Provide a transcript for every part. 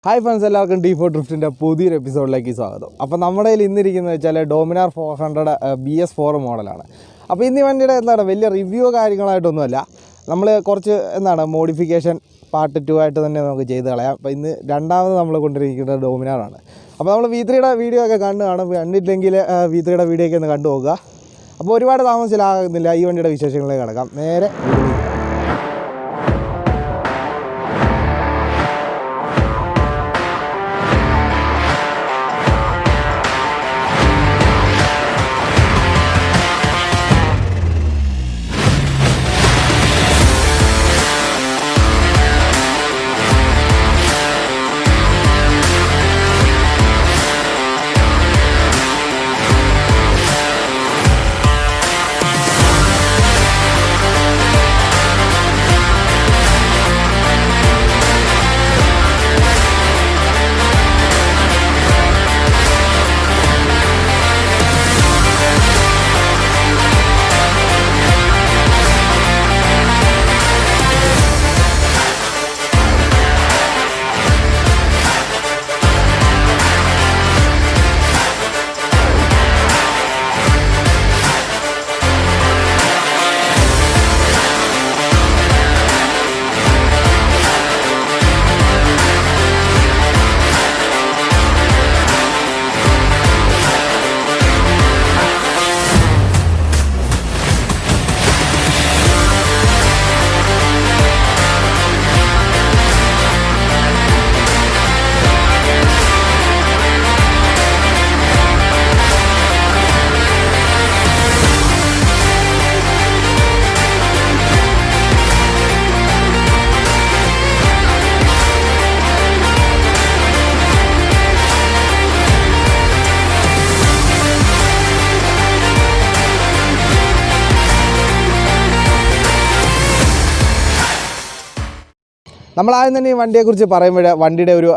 Hi friends, എല്ലാവർക്കും D4 ഡ്രിഫ്റ്റിൻ്റെ പുതിയൊരു എപ്പിസോഡിലേക്ക് സ്വാഗതം. അപ്പോൾ നമ്മുടെ കയ്യിൽ ഇന്നിരിക്കുന്നത് വെച്ചാൽ ഡോമിനാർ 400 BS4 മോഡലാണ്. അപ്പോൾ ഇന്ന് ഈ വണ്ടിയുടെ വലിയ റിവ്യൂ കാര്യങ്ങളായിട്ടൊന്നുമല്ല, നമ്മൾ കുറച്ച് മോഡിഫിക്കേഷൻ പാർട്ട് 2 ആയിട്ട് തന്നെ നമുക്ക് ചെയ്ത് കളയാം. അപ്പോൾ ഇന്ന് രണ്ടാമത് നമ്മൾ കൊണ്ടിരിക്കുന്നത് ഡോമിനാറാണ്. അപ്പോൾ നമ്മൾ V3യുടെ വീഡിയോ ഒക്കെ കണ്ടിട്ടില്ലെങ്കിൽ V3യുടെ വീഡിയോ ഒക്കെ ഒന്ന് കണ്ടു നോക്കുക. അപ്പോൾ ഒരുപാട് താമസിച്ചിലാകുന്നില്ല, ഈ വണ്ടിയുടെ വിശേഷങ്ങളിലേക്ക് കിടക്കാം. നേരെ നമ്മളാദ്യം തന്നെ ഈ വണ്ടിയെക്കുറിച്ച് പറയുമ്പോൾ വണ്ടിയുടെ ഒരു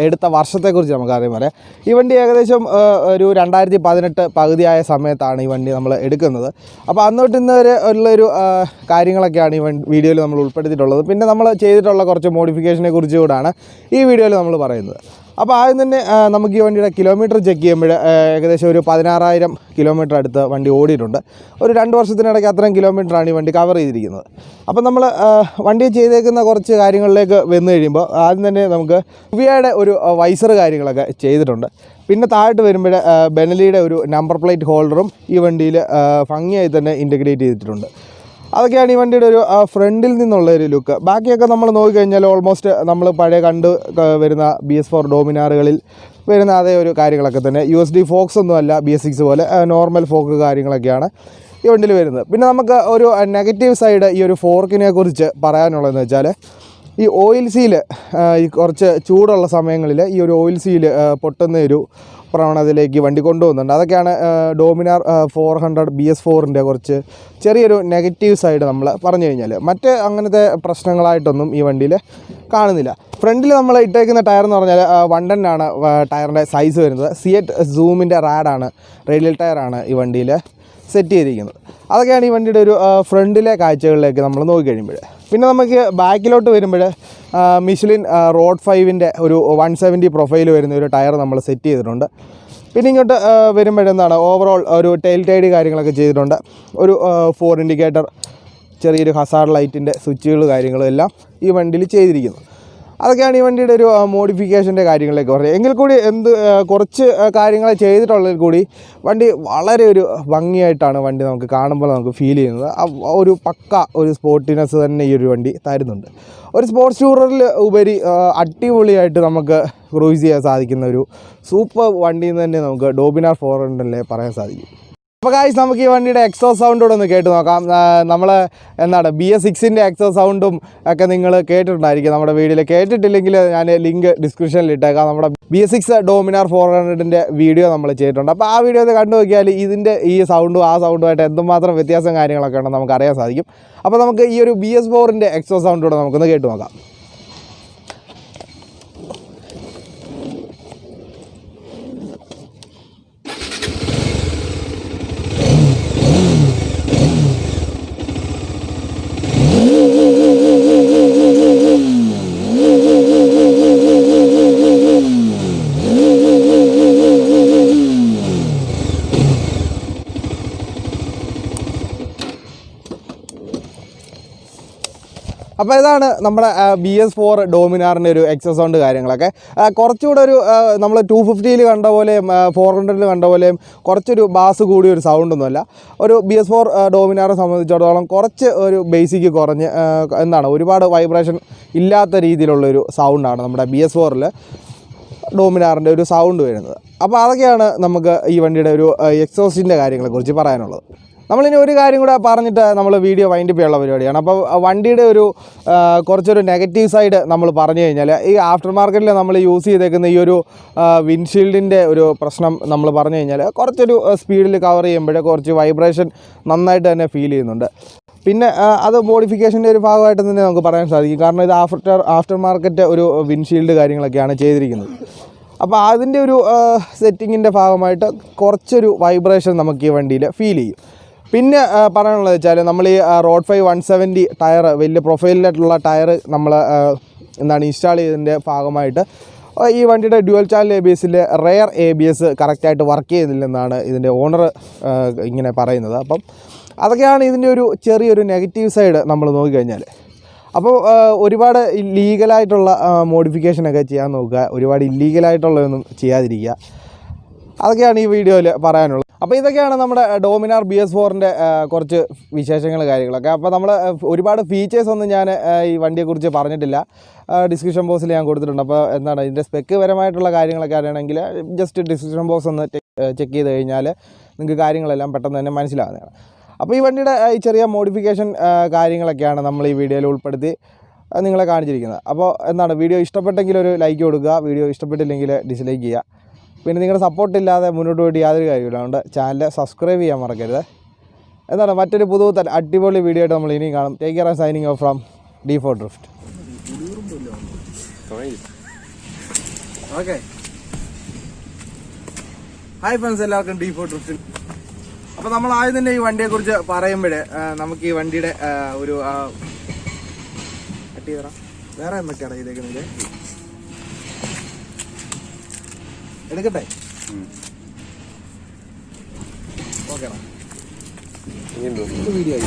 എടുത്ത വർഷത്തെക്കുറിച്ച് നമുക്ക് അറിയാൻ പറയാം. ഈ വണ്ടി ഏകദേശം ഒരു 2018 പകുതിയായ സമയത്താണ് ഈ വണ്ടി നമ്മൾ എടുക്കുന്നത്. അപ്പോൾ അന്നോട്ട് ഇന്ന് വരെ ഉള്ളൊരു കാര്യങ്ങളൊക്കെയാണ് ഈ വീഡിയോയിൽ നമ്മൾ ഉൾപ്പെടുത്തിയിട്ടുള്ളത്. പിന്നെ നമ്മൾ ചെയ്തിട്ടുള്ള കുറച്ച് മോഡിഫിക്കേഷനെ കുറിച്ച് കൂടാണ് ഈ വീഡിയോയിൽ നമ്മൾ പറയുന്നത്. അപ്പോൾ ആദ്യം തന്നെ നമുക്ക് ഈ വണ്ടിയുടെ കിലോമീറ്റർ ചെക്ക് ചെയ്യുമ്പോൾ ഏകദേശം ഒരു 16,000 കിലോമീറ്റർ അടുത്ത് വണ്ടി ഓടിയിട്ടുണ്ട്. ഒരു 2 വർഷത്തിനിടയ്ക്ക് അത്രയും കിലോമീറ്ററാണ് ഈ വണ്ടി കവർ ചെയ്തിരിക്കുന്നത്. അപ്പോൾ നമ്മൾ വണ്ടി ചെയ്തേക്കുന്ന കുറച്ച് കാര്യങ്ങളിലേക്ക് വന്നു കഴിയുമ്പോൾ ആദ്യം തന്നെ നമുക്ക് വിയുടെ ഒരു വൈസർ കാര്യങ്ങളൊക്കെ ചെയ്തിട്ടുണ്ട്. പിന്നെ താഴോട്ട് വരുമ്പോൾ ബെനലിയുടെ ഒരു നമ്പർ പ്ലേറ്റ് ഹോൾഡറും ഈ വണ്ടിയിൽ ഭംഗിയായി തന്നെ ഇൻറ്റഗ്രേറ്റ് ചെയ്തിട്ടുണ്ട്. അതൊക്കെയാണ് ഈ വണ്ടിയുടെ ഒരു ഫ്രണ്ടിൽ നിന്നുള്ളൊരു ലുക്ക്. ബാക്കിയൊക്കെ നമ്മൾ നോക്കിക്കഴിഞ്ഞാൽ ഓൾമോസ്റ്റ് നമ്മൾ പഴയ വരുന്ന BS4 ഡോമിനാറുകളിൽ വരുന്ന അതേ ഒരു കാര്യങ്ങളൊക്കെ തന്നെ. USD ഫോക്സ് ഒന്നുമല്ല BS6 പോലെ, നോർമൽ ഫോക്ക് കാര്യങ്ങളൊക്കെയാണ് ഈ വണ്ടിയിൽ വരുന്നത്. പിന്നെ നമുക്ക് ഒരു നെഗറ്റീവ് സൈഡ് ഈ ഒരു ഫോർക്കിനെ കുറിച്ച് പറയാനുള്ളതെന്ന് വെച്ചാൽ, ഈ ഓയിൽ സീല് ഈ കുറച്ച് ചൂടുള്ള സമയങ്ങളിൽ ഈ ഒരു ഓയിൽ സീല് പൊട്ടുന്ന ഒരു പ്രവണതയിലേക്ക് വണ്ടി കൊണ്ടുപോകുന്നുണ്ട്. അതൊക്കെയാണ് ഡോമിനാർ 400 BS4ൻ്റെ കുറച്ച് ചെറിയൊരു നെഗറ്റീവ് സൈഡ് നമ്മൾ പറഞ്ഞു കഴിഞ്ഞാൽ. മറ്റ് അങ്ങനത്തെ പ്രശ്നങ്ങളായിട്ടൊന്നും ഈ വണ്ടിയിൽ കാണുന്നില്ല. ഫ്രണ്ടിൽ നമ്മൾ ഇട്ടേക്കുന്ന ടയർ എന്ന് പറഞ്ഞാൽ 110 ആണ് ടയറിൻ്റെ സൈസ് വരുന്നത്. C8 സൂമിൻ്റെ റേഡിയൽ ടയറാണ് ഈ വണ്ടിയിൽ സെറ്റ് ചെയ്തിരിക്കുന്നത്. അതൊക്കെയാണ് ഈ വണ്ടിയുടെ ഒരു ഫ്രണ്ടിലെ കാഴ്ചകളിലേക്ക് നമ്മൾ നോക്കിക്കഴിയുമ്പോൾ. പിന്നെ നമുക്ക് ബാക്കിലോട്ട് വരുമ്പോൾ മിഷലിൻ റോഡ് 5ൻ്റെ ഒരു 170 പ്രൊഫൈൽ വരുന്ന ഒരു ടയർ നമ്മൾ സെറ്റ് ചെയ്തിട്ടുണ്ട്. പിന്നെ ഇങ്ങോട്ട് വരുമ്പോഴെന്താണ് ഓവറോൾ ഒരു ടെയിൽ ടൈഡ് കാര്യങ്ങളൊക്കെ ചെയ്തിട്ടുണ്ട്. ഒരു 4 ഇൻഡിക്കേറ്റർ, ചെറിയൊരു ഹസാർഡ് ലൈറ്റിൻ്റെ സ്വിച്ചുകൾ കാര്യങ്ങളും എല്ലാം ഈ വണ്ടിയിൽ ചെയ്തിരിക്കുന്നു. അതൊക്കെയാണ് ഈ വണ്ടിയുടെ ഒരു മോഡിഫിക്കേഷൻ്റെ കാര്യങ്ങളിലേക്ക് പറയുന്നത്. എങ്കിൽ കൂടി കുറച്ച് കാര്യങ്ങൾ ചെയ്തിട്ടുള്ളതിൽ കൂടി വണ്ടി വളരെ ഒരു ഭംഗിയായിട്ടാണ് വണ്ടി നമുക്ക് കാണുമ്പോൾ നമുക്ക് ഫീൽ ചെയ്യുന്നത്. ഒരു പക്ക ഒരു സ്പോർട്ടിനെസ് തന്നെ ഈ ഒരു വണ്ടി തരുന്നുണ്ട്. ഒരു സ്പോർട്സ് ടൂറിൽ ഉപരി അടിപൊളിയായിട്ട് നമുക്ക് ക്രൂസ് ചെയ്യാൻ സാധിക്കുന്ന ഒരു സൂപ്പർ വണ്ടി എന്ന് തന്നെ നമുക്ക് ഡോമിനാർ 400 പറയാൻ സാധിക്കും. അപ്പോൾ ഗായ്സ്, നമുക്ക് ഈ വണ്ടിയുടെ എക്സോ സൗണ്ടോടെ ഒന്ന് കേട്ട് നോക്കാം. നമ്മൾ BS6ൻ്റെ എക്സോ സൗണ്ടും ഒക്കെ നിങ്ങൾ കേട്ടിട്ടുണ്ടായിരിക്കും നമ്മുടെ വീഡിയോയിൽ. കേട്ടിട്ടില്ലെങ്കിൽ ഞാൻ ലിങ്ക് ഡിസ്ക്രിപ്ഷനിൽ ഇട്ടേക്കാം. നമ്മുടെ BS6 ഡോമിനാർ 400ൻ്റെ വീഡിയോ നമ്മൾ ചെയ്തിട്ടുണ്ട്. അപ്പോൾ ആ വീഡിയോ കണ്ടു നോക്കിയാൽ ഇതിൻ്റെ ഈ സൗണ്ടും ആ സൗണ്ടുമായിട്ട് എന്തുമാത്രം വ്യത്യാസം കാര്യങ്ങളൊക്കെ ഉണ്ടെന്ന് നമുക്ക് അറിയാൻ സാധിക്കും. അപ്പോൾ നമുക്ക് ഈ ഒരു BS4ൻ്റെ എക്സോ സൗണ്ടോടെ നമുക്കൊന്ന് കേട്ട് നോക്കാം. അപ്പോൾ ഇതാണ് നമ്മുടെ BS4 ഡോമിനാറിൻ്റെ ഒരു എക്സസ് സൗണ്ട് കാര്യങ്ങളൊക്കെ. കുറച്ചുകൂടെ ഒരു നമ്മൾ 250 കണ്ട പോലെയും 400 കണ്ട പോലെയും കുറച്ചൊരു ബാസ് കൂടിയ ഒരു സൗണ്ടൊന്നുമല്ല. ഒരു BS4 ഡോമിനാറെ സംബന്ധിച്ചിടത്തോളം കുറച്ച് ഒരു ബേസിക് കുറഞ്ഞ് എന്താണ് ഒരുപാട് വൈബ്രേഷൻ ഇല്ലാത്ത രീതിയിലുള്ളൊരു സൗണ്ടാണ് നമ്മുടെ BS4-ൽ ഡോമിനാറിൻ്റെ ഒരു സൗണ്ട് വരുന്നത്. അപ്പോൾ അതൊക്കെയാണ് നമുക്ക് ഈ വണ്ടിയുടെ ഒരു എക്സോസ്റ്റിൻ്റെ കാര്യങ്ങളെക്കുറിച്ച് പറയാനുള്ളത്. നമ്മളിനി ഒരു കാര്യം കൂടെ പറഞ്ഞിട്ട് നമ്മൾ വീഡിയോ വൈൻഡപ്പ് ചെയ്യാനുള്ള പരിപാടിയാണ്. അപ്പോൾ വണ്ടിയുടെ ഒരു കുറച്ചൊരു നെഗറ്റീവ് സൈഡ് നമ്മൾ പറഞ്ഞു കഴിഞ്ഞാൽ ഈ ആഫ്റ്റർ മാർക്കറ്റിൽ നമ്മൾ യൂസ് ചെയ്തേക്കുന്ന ഈ ഒരു വിൻഷീൽഡിൻ്റെ ഒരു പ്രശ്നം നമ്മൾ പറഞ്ഞു കഴിഞ്ഞാൽ കുറച്ചൊരു സ്പീഡിൽ കവർ ചെയ്യുമ്പോഴേ കുറച്ച് വൈബ്രേഷൻ നന്നായിട്ട് തന്നെ ഫീൽ ചെയ്യുന്നുണ്ട്. പിന്നെ അത് മോഡിഫിക്കേഷൻ്റെ ഒരു ഭാഗമായിട്ട് തന്നെ നമുക്ക് പറയാൻ സാധിക്കും. കാരണം ഇത് ആഫ്റ്റർ മാർക്കറ്റ് ഒരു വിൻഷീൽഡ് കാര്യങ്ങളൊക്കെയാണ് ചെയ്തിരിക്കുന്നത്. അപ്പോൾ അതിൻ്റെ ഒരു സെറ്റിങ്ങിൻ്റെ ഭാഗമായിട്ട് കുറച്ചൊരു വൈബ്രേഷൻ നമുക്ക് ഈ വണ്ടിയിൽ ഫീൽ ചെയ്യും. പിന്നെ പറയാനുള്ളത് വെച്ചാൽ നമ്മൾ ഈ റോഡ് 5 170 ടയർ വലിയ പ്രൊഫൈലിലായിട്ടുള്ള ടയർ നമ്മൾ ഇൻസ്റ്റാൾ ചെയ്തതിൻ്റെ ഭാഗമായിട്ട് ഈ വണ്ടിയുടെ ഡ്യുവൽ ചാനൽ ABSൽ റെയർ ABS കറക്റ്റായിട്ട് വർക്ക് ചെയ്യുന്നില്ലെന്നാണ് ഇതിൻ്റെ ഓണർ ഇങ്ങനെ പറയുന്നത്. അപ്പം അതൊക്കെയാണ് ഇതിൻ്റെ ഒരു ചെറിയൊരു നെഗറ്റീവ് സൈഡ് നമ്മൾ നോക്കിക്കഴിഞ്ഞാൽ. അപ്പോൾ ഒരുപാട് ലീഗലായിട്ടുള്ള മോഡിഫിക്കേഷനൊക്കെ ചെയ്യാൻ നോക്കുക, ഒരുപാട് ഇല്ലീഗലായിട്ടുള്ളതൊന്നും ചെയ്യാതിരിക്കുക. അതൊക്കെയാണ് ഈ വീഡിയോയിൽ പറയാനുള്ളത്. അപ്പോൾ ഇതൊക്കെയാണ് നമ്മുടെ ഡോമിനാർ BS4-ൻ്റെ കുറച്ച് വിശേഷങ്ങൾ കാര്യങ്ങളൊക്കെ. അപ്പോൾ നമ്മൾ ഒരുപാട് ഫീച്ചേഴ്സൊന്നും ഞാൻ ഈ വണ്ടിയെക്കുറിച്ച് പറഞ്ഞിട്ടില്ല. ഡിസ്ക്രിപ്ഷൻ ബോക്സിൽ ഞാൻ കൊടുത്തിട്ടുണ്ട്. അപ്പോൾ എന്താണ് ഇതിൻ്റെ സ്പെക്ക് പരമായിട്ടുള്ള കാര്യങ്ങളൊക്കെ അറിയണമെങ്കിൽ ജസ്റ്റ് ഡിസ്ക്രിപ്ഷൻ ബോക്സ് ഒന്ന് ചെക്ക് ചെയ്ത് കഴിഞ്ഞാൽ നിങ്ങൾക്ക് കാര്യങ്ങളെല്ലാം പെട്ടെന്ന് തന്നെ മനസ്സിലാവുന്നതാണ്. അപ്പോൾ ഈ വണ്ടിയുടെ ഈ ചെറിയ മോഡിഫിക്കേഷൻ കാര്യങ്ങളൊക്കെയാണ് നമ്മൾ ഈ വീഡിയോയിൽ ഉൾപ്പെടുത്തി നിങ്ങളെ കാണിച്ചിരിക്കുന്നത്. അപ്പോൾ എന്താണ് വീഡിയോ ഇഷ്ടപ്പെട്ടെങ്കിൽ ഒരു ലൈക്ക് കൊടുക്കുക, വീഡിയോ ഇഷ്ടപ്പെട്ടില്ലെങ്കിൽ ഡിസ്ലൈക്ക് ചെയ്യുക. പിന്നെ നിങ്ങളുടെ സപ്പോർട്ടില്ലാതെ മുന്നോട്ട് പോയിട്ട് യാതൊരു കാര്യമില്ല. അതുകൊണ്ട് ചാനൽ സബ്സ്ക്രൈബ് ചെയ്യാൻ മറക്കരുത്. എന്താണ് മറ്റൊരു പുതുതൽ അടിപൊളി വീഡിയോ ആയിട്ട് നമ്മൾ ഇനിയും കാണും. Take care and signing off from D4 Drift. Okay, hi friends, എല്ലാവർക്കും D4 Drift. അപ്പോൾ നമ്മൾ ആദ്യം തന്നെ ഈ വണ്ടിയെക്കുറിച്ച് പറയുമ്പോഴേ നമുക്ക് ഈ വണ്ടിയുടെ ഒരു വേറെ എന്തൊക്കെയാണ് ചെയ്തേക്കുന്നത് എടുക്കട്ടെ? ഓക്കേടാ, വീഡിയോ